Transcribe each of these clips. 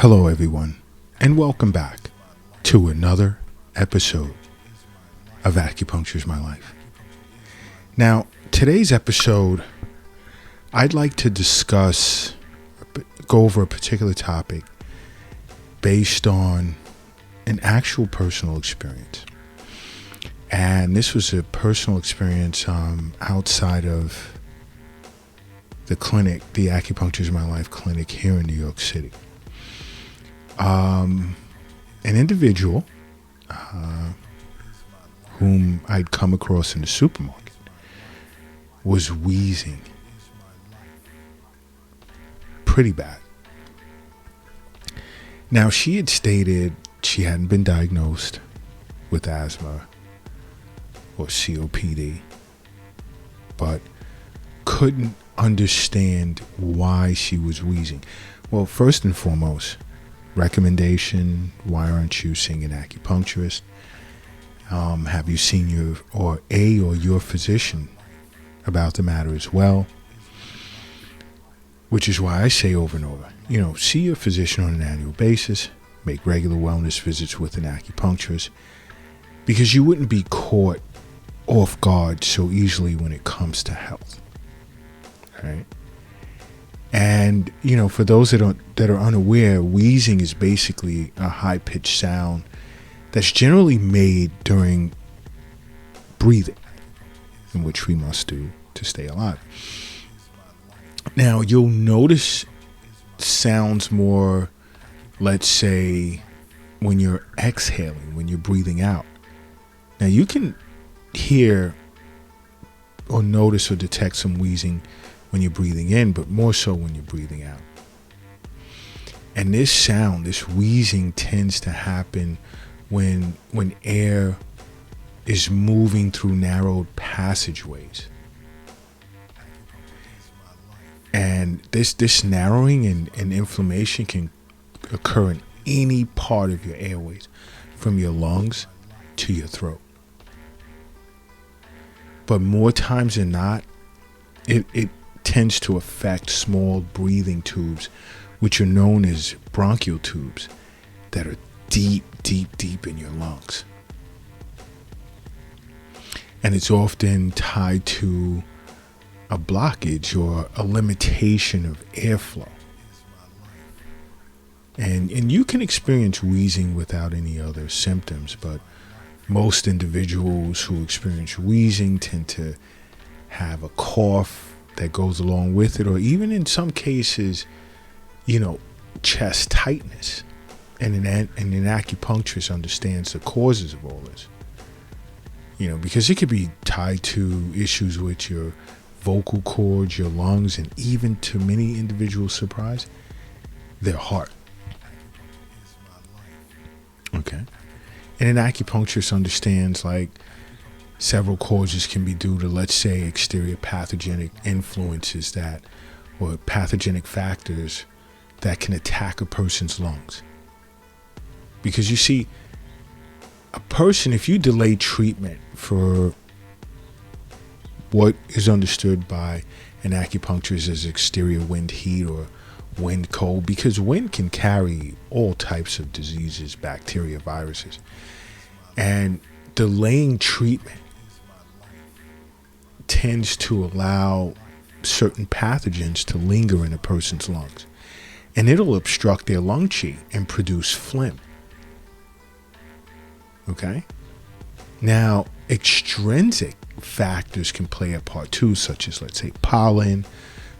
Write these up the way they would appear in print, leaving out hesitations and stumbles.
Hello, everyone, and welcome back to another episode of Acupuncture is My Life. Now, today's episode, I'd like to go over a particular topic based on an actual personal experience. And this was a personal experience outside of the clinic, the Acupuncture is My Life clinic here in New York City. An individual whom I'd come across in the supermarket was wheezing pretty bad. Now, she had stated she hadn't been diagnosed with asthma or COPD, but couldn't understand why she was wheezing. Well, first and foremost, recommendation: why aren't you seeing an acupuncturist? Have you seen your physician about the matter as well? Which is why I say over and over, see your physician on an annual basis, make regular wellness visits with an acupuncturist, because you wouldn't be caught off guard so easily when it comes to health, right? And, for those that are unaware, wheezing is basically a high-pitched sound that's generally made during breathing, in which we must do to stay alive. Now, you'll notice sounds more, let's say, when you're exhaling, when you're breathing out. Now, you can hear or notice or detect some wheezing when you're breathing in, but more so when you're breathing out. And this sound, this wheezing, tends to happen when air is moving through narrowed passageways. And this narrowing and inflammation can occur in any part of your airways, from your lungs to your throat. But more times than not, it tends to affect small breathing tubes, which are known as bronchial tubes, that are deep in your lungs. And it's often tied to a blockage or a limitation of airflow. And you can experience wheezing without any other symptoms, but most individuals who experience wheezing tend to have a cough that goes along with it, or even in some cases, chest tightness. And an acupuncturist understands the causes of all this. Because it could be tied to issues with your vocal cords, your lungs, and even, to many individuals' surprise, their heart. Okay. And an acupuncturist understands, several causes can be due to, let's say, exterior pathogenic influences or pathogenic factors that can attack a person's lungs. Because you see, a person, if you delay treatment for what is understood by an acupuncturist as exterior wind heat or wind cold, because wind can carry all types of diseases, bacteria, viruses, and delaying treatment tends to allow certain pathogens to linger in a person's lungs, and it'll obstruct their lung qi and produce phlegm. Okay? Now, extrinsic factors can play a part too, such as, let's say, pollen,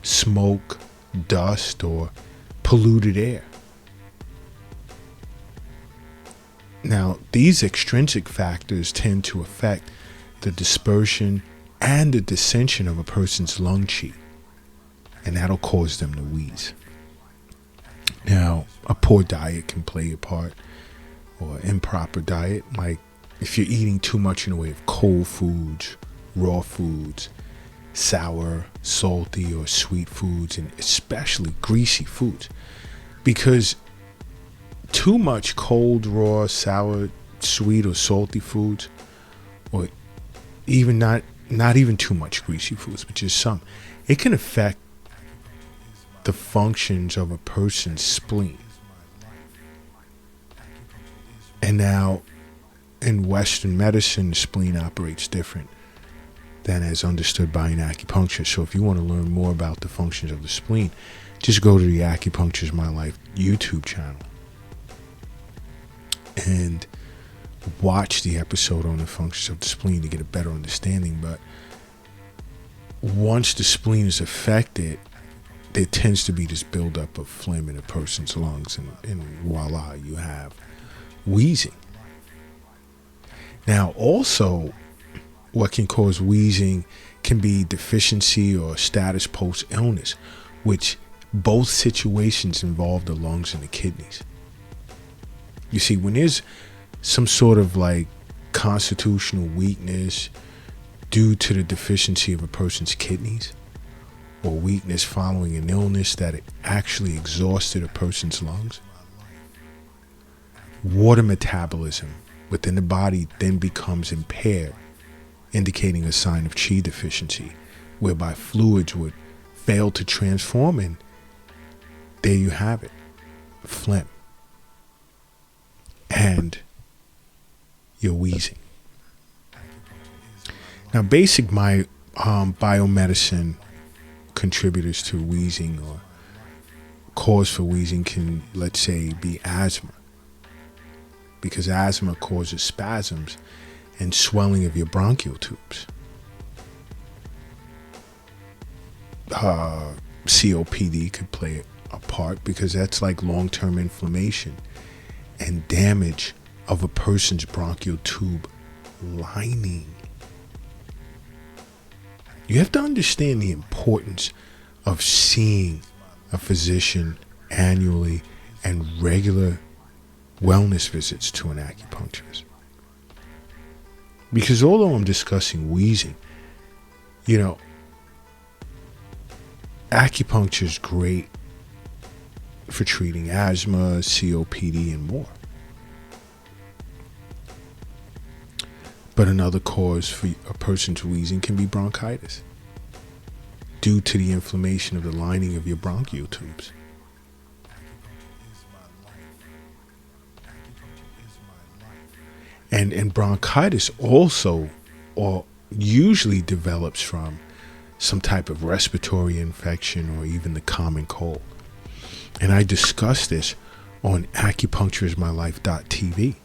smoke, dust, or polluted air. Now, these extrinsic factors tend to affect the dispersion and the dissension of a person's lung qi, and that'll cause them to wheeze. Now, a poor diet can play a part, or improper diet, like if you're eating too much in the way of cold foods, raw foods, sour, salty, or sweet foods, and especially greasy foods. Because too much cold, raw, sour, sweet, or salty foods, or even not even too much greasy foods, but just some, it can affect the functions of a person's spleen. And now, in Western medicine, the spleen operates different than as understood by an acupuncture. So if you want to learn more about the functions of the spleen, just go to the Acupuncture is My Life YouTube channel and watch the episode on the functions of the spleen to get a better understanding. But once the spleen is affected, there tends to be this buildup of phlegm in a person's lungs, and voila, you have wheezing. Now, also, what can cause wheezing can be deficiency or status post-illness, which both situations involve the lungs and the kidneys. You see, when there's some sort of like constitutional weakness due to the deficiency of a person's kidneys, or weakness following an illness that it actually exhausted a person's lungs, water metabolism within the body then becomes impaired, indicating a sign of chi deficiency, whereby fluids would fail to transform, and there you have it, phlegm. And you're wheezing. Now, basic biomedicine contributors to wheezing or cause for wheezing can, let's say, be asthma, because asthma causes spasms and swelling of your bronchial tubes. COPD could play a part, because that's like long-term inflammation and damage of a person's bronchial tube lining. You have to understand the importance of seeing a physician annually and regular wellness visits to an acupuncturist. Because although I'm discussing wheezing, acupuncture is great for treating asthma, COPD, and more. But another cause for a person's wheezing can be bronchitis, due to the inflammation of the lining of your bronchial tubes. And bronchitis also, or usually, develops from some type of respiratory infection or even the common cold. And I discuss this on acupunctureismylife.tv.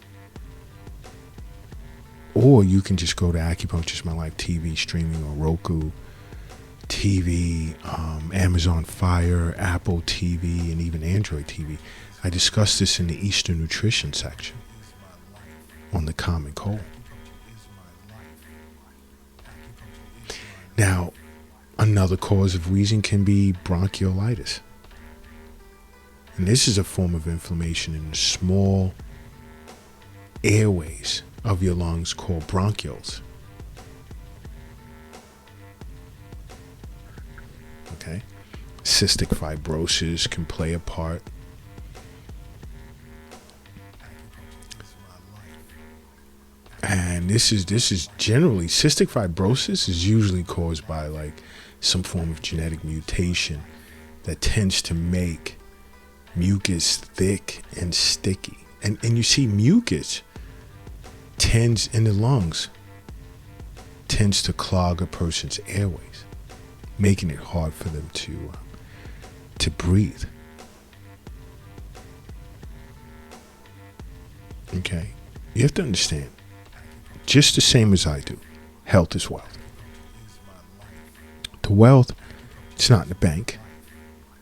Or you can just go to Acupuncture is My Life TV streaming on Roku TV, Amazon Fire, Apple TV, and even Android TV. I discussed this in the Eastern Nutrition section on the common cold. Now, another cause of wheezing can be bronchiolitis. And this is a form of inflammation in the small airways of your lungs called bronchioles. Okay? Cystic fibrosis can play a part. And this is generally, cystic fibrosis is usually caused by like some form of genetic mutation that tends to make mucus thick and sticky. And you see, mucus tends in the lungs tends to clog a person's airways, making it hard for them to breathe. Okay, you have to understand, just the same as I do, health is wealth. The wealth, it's not in the bank,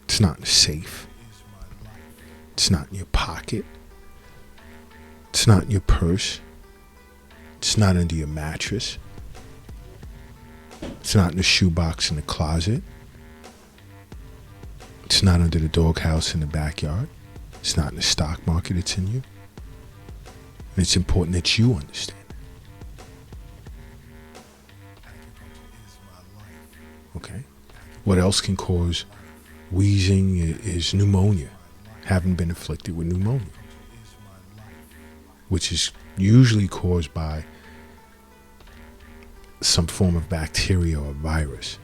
it's not in the safe, it's not in your pocket, it's not in your purse, it's not under your mattress, it's not in the shoebox in the closet, it's not under the doghouse in the backyard, it's not in the stock market, it's in you. And it's important that you understand it. Okay? What else can cause wheezing is pneumonia. Having been afflicted with pneumonia, which is usually caused by some form of bacteria or virus.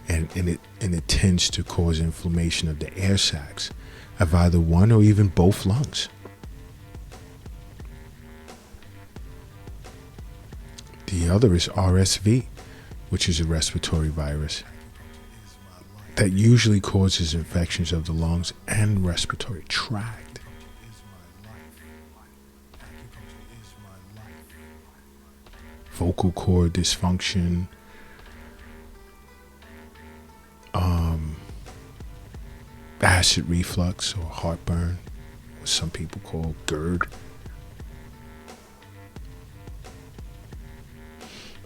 And it tends to cause inflammation of the air sacs of either one or even both lungs. The other is RSV, which is a respiratory virus that usually causes infections of the lungs and respiratory tract. Vocal cord dysfunction, acid reflux or heartburn, what some people call GERD.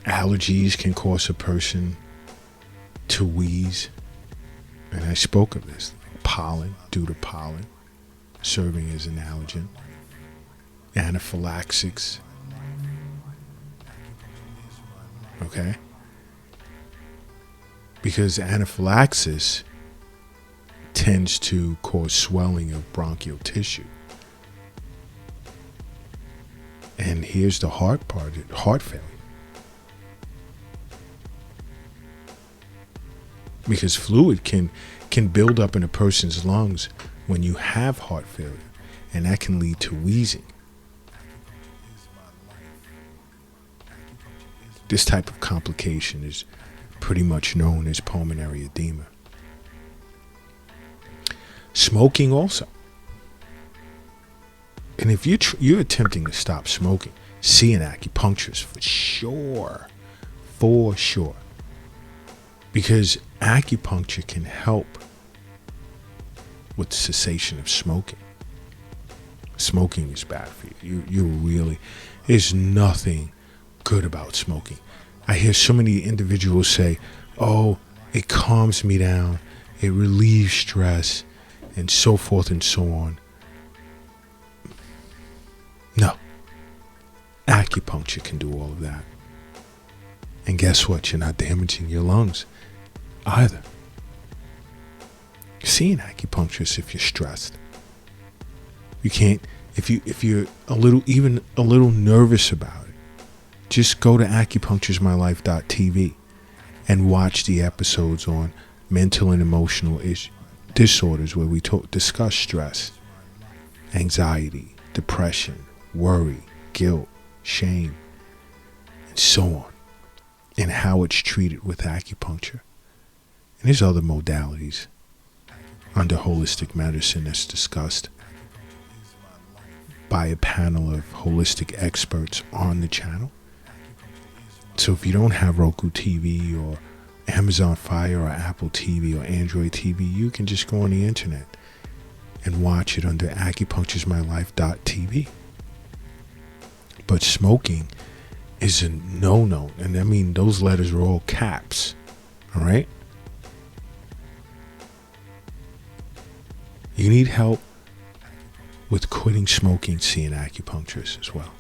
Allergies can cause a person to wheeze. And I spoke of this. Pollen, due to pollen, serving as an allergen. Anaphylaxis. Okay? Because anaphylaxis tends to cause swelling of bronchial tissue. And here's the hard part, heart failure. Because fluid can build up in a person's lungs when you have heart failure, and that can lead to wheezing. This type of complication is pretty much known as pulmonary edema. Smoking also. And if you're attempting to stop smoking, see an acupuncturist for sure. For sure. Because acupuncture can help with cessation of smoking. Smoking is bad for you. You really, there's nothing good about smoking. I hear so many individuals say, oh, it calms me down, it relieves stress, and so forth and so on. No. Acupuncture can do all of that. And guess what? You're not damaging your lungs either. See an acupuncturist if you're stressed. You can't, if you're a little nervous about it, just go to acupuncturesmylife.tv and watch the episodes on mental and emotional disorders where we discuss stress, anxiety, depression, worry, guilt, shame, and so on, and how it's treated with acupuncture. And there's other modalities under holistic medicine that's discussed by a panel of holistic experts on the channel. So if you don't have Roku TV or Amazon Fire or Apple TV or Android TV, you can just go on the internet and watch it under acupuncturesmylife.tv. But smoking is a no-no. And I mean, those letters are all caps. All right? You need help with quitting smoking, see an acupuncturist as well.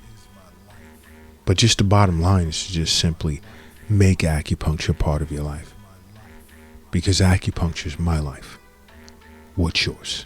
But just the bottom line is to just simply make acupuncture part of your life. Because acupuncture is my life. What's yours?